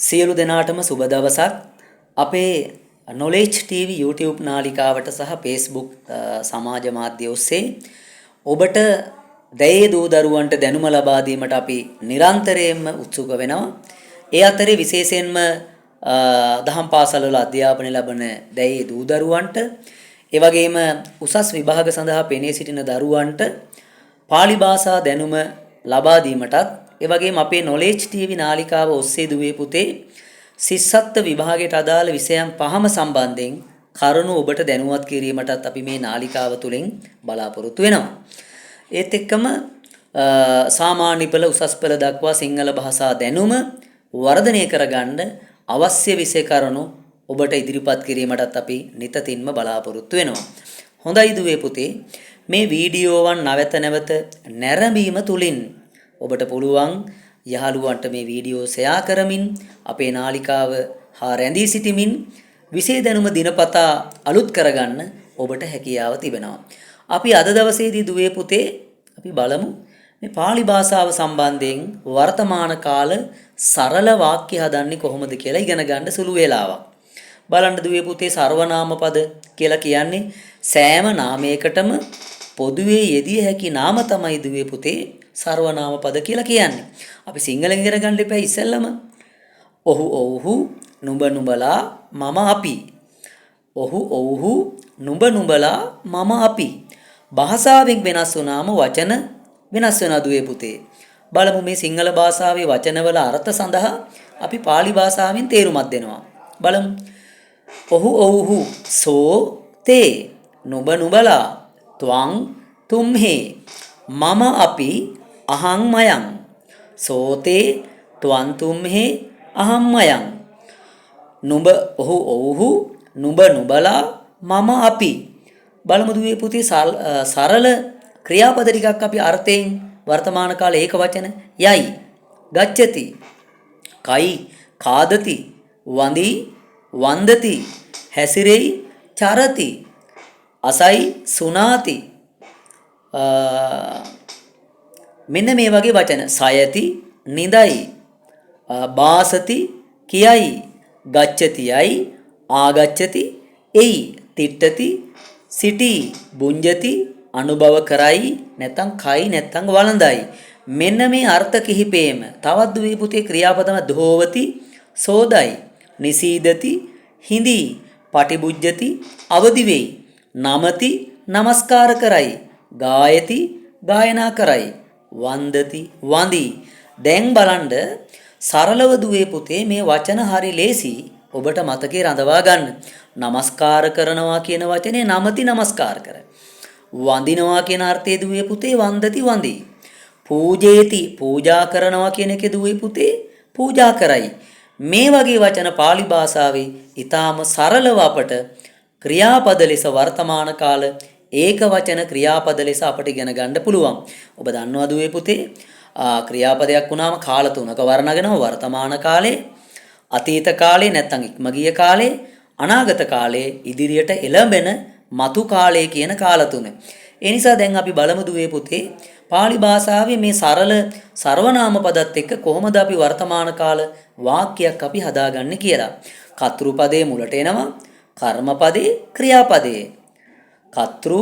සියලු දෙනාටම සුබ දවසක්. අපේ Knowledge TV YouTube නාලිකාවට සහ Facebook සමාජ මාධ්‍ය ඔස්සේ ඔබට දැයේ දූ දරුවන්ට දැනුම ලබා දීමට අපි නිරන්තරයෙන්ම උත්සුක වෙනවා. ඒ අතරේ විශේෂයෙන්ම දහම් පාසල් වල අධ්‍යාපනය ලබන දැයේ දූ දරුවන්ට ඒ වගේම උසස් විභාග සඳහා පෙනී සිටින දරුවන්ට පාලි භාෂා දැනුම ලබා දීමටත් ඒ වගේම අපේ Knowledge TV නාලිකාව ඔස්සේ දුවේ පුතේ ශිෂ්‍යත්ව විභාගයට අදාළ විෂයන් පහම සම්බන්ධයෙන් කරුණු ඔබට දැනුවත් කිරීමටත් අපි මේ නාලිකාව තුළින් බලාපොරොත්තු වෙනවා. ඒත් එක්කම සාමාන්‍ය පෙළ උසස් පෙළ දක්වා සිංහල භාෂා දැනුම වර්ධනය කරගන්න අවශ්‍ය විෂය කරුණු ඔබට ඉදිරිපත් කිරීමටත් අපි නිතින්ම බලාපොරොත්තු වෙනවා. හොඳයි දුවේ පුතේ, මේ වීඩියෝවන් නැවත නැවත නැරඹීම තුලින් ඔබට පුළුවන් යහළුවන්ට මේ වීඩියෝ ෂෙයා කරමින් අපේ නාලිකාව හා රැඳී සිටිමින් විෂය දැනුම දිනපතා අලුත් කරගන්න ඔබට හැකියාව තිබෙනවා. අපි අද දවසේදී දුවේ පුතේ අපි බලමු මේ පාලි භාෂාව සම්බන්ධයෙන් වර්තමාන කාල සරල වාක්‍ය හදන්නේ කොහොමද කියලා ඉගෙන ගන්න සුළු වේලාවක්. බලන්න දුවේ පුතේ, සර්වනාම පද කියලා කියන්නේ සෑම නාමයකටම පොදුවේ යෙදිය හැකි නාම තමයි දුවේ පුතේ සර්වනාම පද කියලා කියන්නේ. අපි සිංහලෙන් ඉගෙන ගන්න එපා ඉස්සෙල්ලම. ඔහු ඔව්හු නුඹ නුඹලා මම අපි. ඔහු ඔව්හු නුඹ නුඹලා මම අපි. භාෂාවෙන් වෙනස් වුණාම වචන වෙනස් වෙනවා දුවේ පුතේ. බලමු මේ සිංහල භාෂාවේ වචනවල අර්ථ සඳහා අපි පාලි භාෂාවෙන් තේරුමක් දෙනවා. බලමු. ඔහු ඔව්හු සෝ තේ නුඹ නුඹලා ත්වං තුම්හි මම අපි අහං මයං සෝතේ ත්වං තුම්හි අහං මයං. නුඹ ඔහු ඔව්හු නුඹ නුඹලා මම අපි. බලමු දුවේ පුතේ සරල ක්‍රියාපද ටිකක් අපි අර්ථයෙන් වර්තමාන කාලේ ඒක වචන යයි ගච්ඡති කයි කාදති වඳි වන්දති හැසිරෙයි චරති අසයි සුනාති. මෙන්න මේ වගේ වචන සයති නිදයි බාසති කියයි ගච්ඡතියයි ආගච්ඡති එයි තිට්ඨති සිටි බුඤ්ජති අනුභව කරයි නැත්නම් කයි නැත්නම් වළඳයි. මෙන්න මේ අර්ථ කිහිපේම තවත් දුවේ පුතේ ක්‍රියාපදම දෝවති සෝදයි නිසීදති හිඳි පටිබුජ්ජති අවදි වෙයි නමති නමස්කාර කරයි ගායති ගායනා කරයි වන්දති වඳි. දැන් බලන්න සරලව දුවේ පුතේ මේ වචන හරි ලේසි ඔබට මතකේ රඳවා ගන්න. නමස්කාර කරනවා කියන වචනේ නමති නමස්කාර කරයි. වඳිනවා කියන අර්ථයේ දුවේ පුතේ වන්දති වඳි. පූජේති පූජා කරනවා කියන එකේ දුවේ පුතේ පූජා කරයි. මේ වගේ වචන පාලි භාෂාවේ ඊටාම සරලව අපට ක්‍රියාපද ලෙස වර්තමාන කාල ඒක වචන ක්‍රියාපද ලෙස අපට ඉගෙන ගන්න පුළුවන්. ඔබ දන්නවා දුවේ පුතේ ක්‍රියාපදයක් වුණාම කාල තුනක වර්ණගෙනවා. වර්තමාන කාලේ, අතීත කාලේ නැත්නම් ඉක්ම ගිය කාලේ, අනාගත කාලේ, ඉදිරියට එළඹෙන මතු කාලය කියන කාල තුන. ඒ නිසා දැන් අපි බලමු දුවේ පුතේ පාලි භාෂාවේ මේ සරල සර්වනාම පදත් එක්ක කොහොමද අපි වර්තමාන කාල වාක්‍යයක් අපි හදාගන්නේ කියලා. කතෘ පදයේ මුලට එනවා කර්මපදයේ ක්‍රියාපදයේ. කතෘ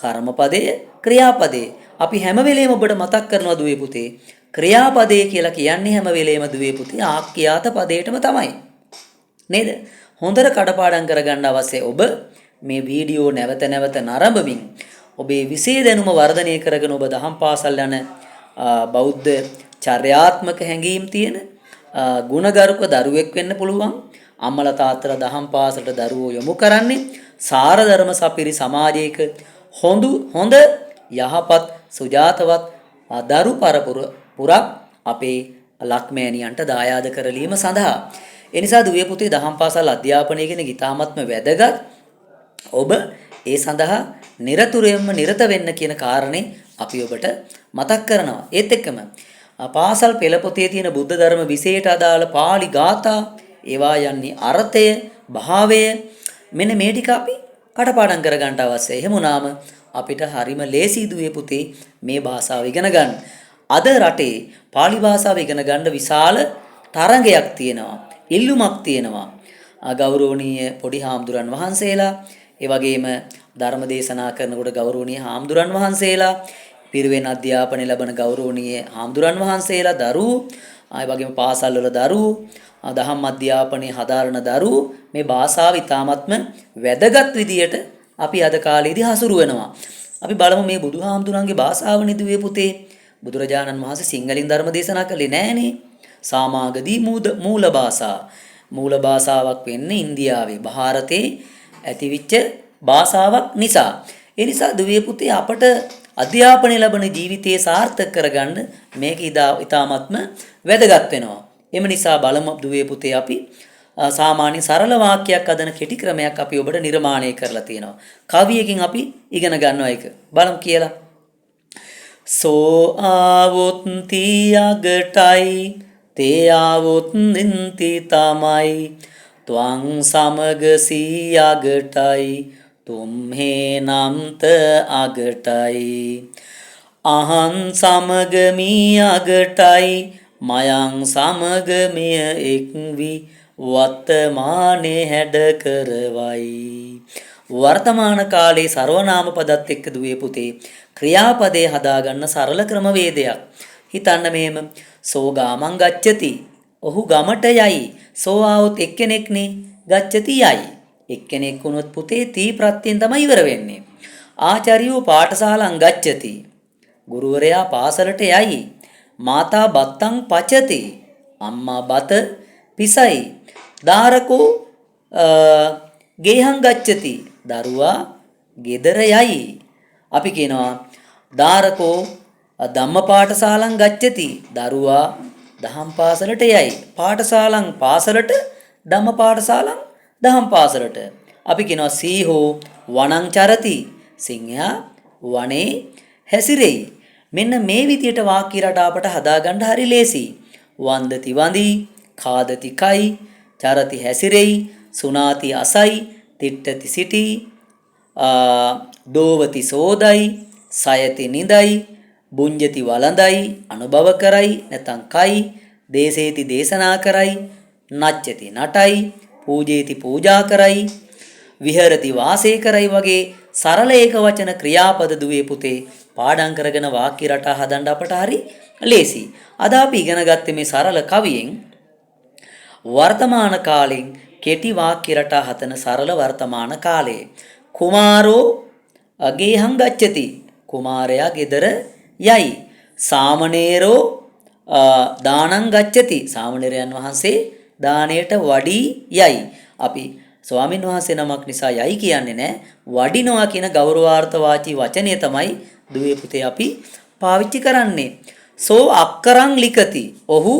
කර්මපදයේ ක්‍රියාපදයේ. අපි හැම වෙලේම ඔබට මතක් කරනවා දුවේ පුතේ ක්‍රියාපදයේ කියලා කියන්නේ හැම වෙලේම දුවේ පුතේ ආඛ්‍යාත පදයටම තමයි. නේද? හොඳට කඩපාඩම් කරගන්න අවශ්‍ය ඔබ මේ වීඩියෝ නැවත නැවත නරඹමින් ඔබේ විෂය දැනුම වර්ධනය කරගෙන ඔබ දහම් පාසල් යන බෞද්ධ චර්යාත්මක හැඟීම් තියෙන ගුණගරුක දරුවෙක් වෙන්න පුළුවන්. අම්මලා තාත්තලා දහම් පාසලට දරුවෝ යොමු කරන්නේ සාර ධර්ම සපිරි සමාජයක හොඳ යහපත් සුජාතවත් දරු පරපුරක් අපේ ලක්මෑණියන්ට දායාද කරලීම සඳහා. ඒ නිසා දුවේ පුතේ දහම් පාසල් අධ්‍යාපනය කියන ගිතාමත්ම වැදගත්. ඔබ ඒ සඳහා නිරතුරුවම නිරත වෙන්න කියන කාරණේ අපි ඔබට මතක් කරනවා. ඒත් එක්කම පාසල් පෙළ පොතේ තියෙන බුද්ධ ධර්ම විෂයට අදාළ පාලි ගාථා ඒවා යන්නේ අර්ථය, භාවය මෙන්න මේ ටික අපි කටපාඩම් කරගන්න අවශ්‍යයි. එහෙම වුණාම අපිට හරිම ලේසි දුවේ පුතේ මේ භාෂාව ඉගෙන ගන්න. අද රටේ පාලි භාෂාව ඉගෙන ගන්න විශාල තරඟයක් තියෙනවා. ඉල්ලුමක් තියෙනවා. ගෞරවනීය පොඩි හාමුදුරන් වහන්සේලා, ඒ වගේම ධර්ම දේශනා කරනකොට ගෞරවනීය හාමුදුරන් වහන්සේලා, පිරිවෙන් අධ්‍යාපනය ලබන ගෞරවනීය හාමුදුරන් වහන්සේලා, දරුවෝ, ඒ වගේම පාසල් වල දරුවෝ, දහම් අධ්‍යාපනයේ හදාරන දරුවෝ මේ භාෂාව ඉතාමත්ම වැදගත් විදියට අපි අද කාලේදී හසුරු වෙනවා. අපි බලමු මේ බුදුහාමුදුරන්ගේ භාෂාව නිදුවේ පුතේ. බුදුරජාණන් වහන්සේ සිංහලෙන් ධර්ම දේශනා කළේ නෑනේ. සාමාගදී මූල භාෂා. මූල භාෂාවක් වෙන්නේ ඉන්දියාවේ ಭಾರತේ ඇතිවිච්ච භාෂාවක් නිසා. ඒ නිසා දුවේ පුතේ අපට අධ්‍යාපනය ලැබෙන ජීවිතයේ සාර්ථක කරගන්න මේක ඉතාමත්ම වැදගත් වෙනවා. එම නිසා බලමු දුවේ පුතේ අපි සාමාන්‍ය සරල වාක්‍යයක් අදන කෙටි ක්‍රමයක් අපි ඔබට නිර්මාණය කරලා තියෙනවා. කවියකින් අපි ඉගෙන ගන්නවා ඒක. බලමු කියලා. සෝ ආවොත් තියගටයි තේ ආවොත් නින්ති තමයි ත්වං සමග සියගටයි තුම්හේ නම්ත අගටයි අහං සමග මියගටයි මයං සමග මෙය එක්වි වර්තමානයේ හැඩ කරවයි. වර්තමාන කාලේ සර්වනාම පදත් එක්ක දුවේ පුතේ ක්‍රියාපදේ හදාගන්න සරල ක්‍රමවේදයක්. හිතන්න මෙහෙම සෝ ගාමං ගච්ඡති. ඔහු ගමට යයි. සෝ ආවොත් එක්කෙනෙක්නේ ගච්ඡති යයි. එක්කෙනෙක් වුණොත් පුතේ තී ප්‍රත්‍යයෙන් තමයි ඉවර වෙන්නේ. ආචාර්යෝ පාඨශාලං ගච්ඡති. ගුරුවරයා පාසලට යයි. මාතා බත්තං පචති. අම්මා බත පිසයි. දාරකෝ ගේහං ගච්ඡති. දරුවා ගෙදර යයි. අපි කියනවා දාරකෝ ධම්ම පාඨශාලං ගච්ඡති. දරුවා දහම් පාසලට යයි. පාඨශාලං පාසලට, ධම්ම පාඨශාලං දහම් පාසලට. අපි කියනවා සීහෝ වනං චරති. සිංහයා වනේ හැසිරෙයි. මෙන්න මේ විදියට වාක්‍ය රටාවට හදාගන්න හරි ලේසි. වන්දති වඳි, කාදති කයි, චරති හැසිරෙයි, සුනාති අසයි, තිට්ඨති සිටි, දෝවති සෝදයි, සයති නිදයි, බුඤ්ජති වළඳයි, අනුභව කරයි නැතන් කයි, දේශේති දේශනා කරයි, නච්චති නටයි, පූජේති පූජා කරයි, විහෙරති වාසය කරයි වගේ සරල ඒක වචන ක්‍රියාපද දුවේ පුතේ පාඩම් කරගෙන වාක්‍ය රටා හදන්න අපට හරි ලේසි. අද අපි ඉගෙන ගත්තේ මේ සරල කවියෙන් වර්තමාන කාලෙන් කෙටි වාක්‍ය රටා හදන සරල වර්තමාන කාලයේ. කුමාරෝ ගේහං ගච්ඡති. කුමාරයා ගෙදර යයි. සාමණේරෝ දානං ගච්ඡති. සාමණේරයන් වහන්සේ දාණයට වඩී යයි. අපි ස්වාමින් වහන්සේ නමක් නිසා යයි කියන්නේ නැහැ. වඩිනවා කියන ගෞරවාර්ථ වාචී වචනය තමයි දුවේ පුතේ අපි පාවිච්චි කරන්නේ. සෝ අක්කරං ලිකති. ඔහු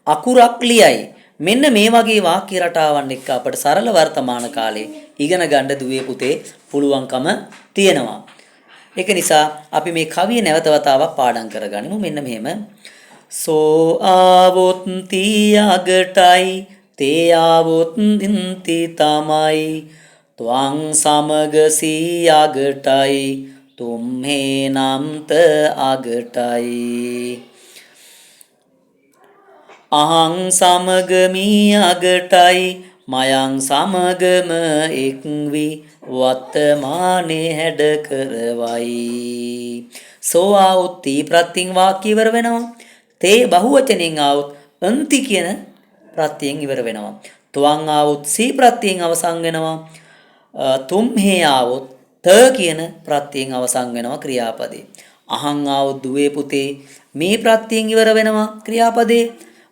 අකුරක් ලියයි. මෙන්න මේ වගේ වාක්‍ය රටාවන් එක්ක අපට සරල වර්තමාන කාලේ ඉගෙන ගන්න දුවේ පුතේ පුළුවන්කම තියෙනවා. ඒක නිසා අපි මේ කවිය නැවත වතාවක් පාඩම් කරගනිමු. මෙන්න මෙහෙම. සෝ ආවොත් තියගටයි තේ ආවොත් නින්ති තමයි ත්වං සමග සියගටයි තුම්හේ නම්ත අගටයි අහං සමග මියගටයි මයං සමගම එක්වි වර්තමානයේ හැඩ කරවයි. සෝ ආවොත් තී ප්‍රත්‍යයෙන් වාක්‍ය ඉවර වෙනවා. තේ බහුවචනෙන් ආවොත් අන්ති කියන ප්‍රත්‍යයෙන් ඉවර වෙනවා. ත්වං ආවොත් සී ප්‍රත්‍යයෙන් අවසන් වෙනවා. තුම්හේ ආවොත් ත කියන ප්‍රත්‍යයෙන් අවසන් වෙනවා ක්‍රියාපදේ. අහං ආවොත් දුවේ පුතේ මේ ප්‍රත්‍යයෙන් ඉවර වෙනවා ක්‍රියාපදේ.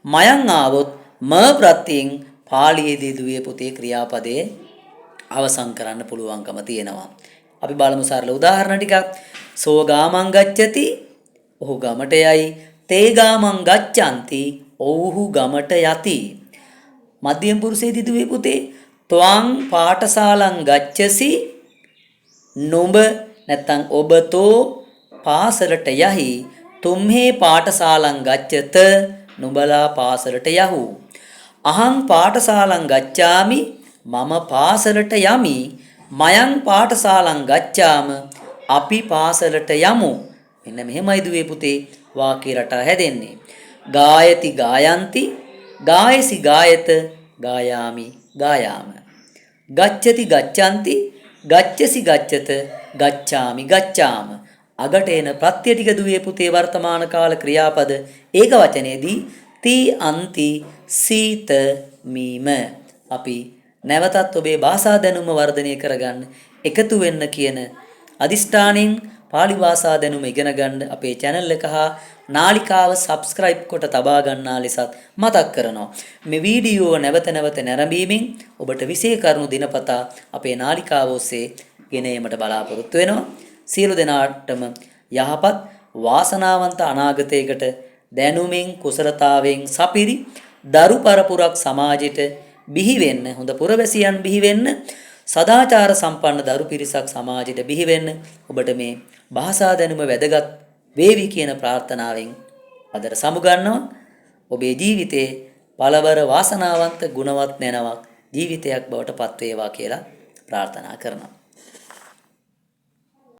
මයං ආවොත් ම ප්‍රත්‍යයෙන් පාළියේදී දුවේ පුතේ ක්‍රියාපදයේ අවසන් කරන්න පුළුවන්කම තියෙනවා. අපි බලමු සරල උදාහරණ ටිකක්. සෝ ගාමං ගච්ඡති. ඔහු ගමට යයි. තේ ගාමං ගච්ඡanti. ඔව්හු ගමට යති. මධ්‍යම පුරුෂයේදී දුවේ පුතේ ත්වං පාඨශාලං ගච්ඡසි. නුඹ නැත්තම් ඔබතෝ පාසලට යහි. තුම්හේ පාඨශාලං ගච්ඡත. නුඹලා පාසලට යහු. අහං පාඨශාලං ගච්ඡාමි. මම පාසලට යමි. මයං පාඨශාලං ගච්ඡාම. අපි පාසලට යමු. මෙන්න මෙහෙමයි දුවේ පුතේ වාක්‍ය රටා හැදෙන්නේ. ගායති ගායන්ති. ගායසි ගායත. ගායාමි ගායාම. ගච්ඡති ගච්ඡanti ගච්ඡසි ගච්ඡත ගච්ඡාමි ගච්ඡාම. අගට එන ප්‍රත්‍ය ටික දුවේ පුතේ වර්තමාන කාල ක්‍රියාපද ඒක වචනේදී ති අන්ති සීත මීම. අපි නැවතත් ඔබේ භාෂා දැනුම වර්ධනය කරගන්න එකතු වෙන්න කියන අදිෂ්ඨානෙන් පාලි භාෂා දැනුම ඉගෙන ගන්න අපේ channel එක හා නාලිකාව subscribe කොට තබා ගන්නා ලෙසත් මතක් කරනවා. මේ වීඩියෝව නැවත නැවත නැරඹීමෙන් ඔබට විශේෂ කරුණු දිනපතා අපේ නාලිකාව ඔස්සේ ගෙන ඒමට බලාපොරොත්තු වෙනවා. සියලු දෙනාටම යහපත් වාසනාවන්ත අනාගතයකට දැනුමින් කුසලතාවෙන් සපිරි දරු පරපුරක් සමාජයට බිහි වෙන්න, හොඳ පුරවැසියන් බිහි වෙන්න, සදාචාර සම්පන්න දරු පිරිසක් සමාජයට බිහි වෙන්න ඔබට මේ භාෂා දැනුම වැදගත් වේවි කියන ප්‍රාර්ථනාවෙන් අදට සමුගන්නවා. ඔබේ ජීවිතේ පළවර වාසනාවන්ත ගුණවත් නැනවක් ජීවිතයක් බවට පත් වේවා කියලා ප්‍රාර්ථනා කරනවා.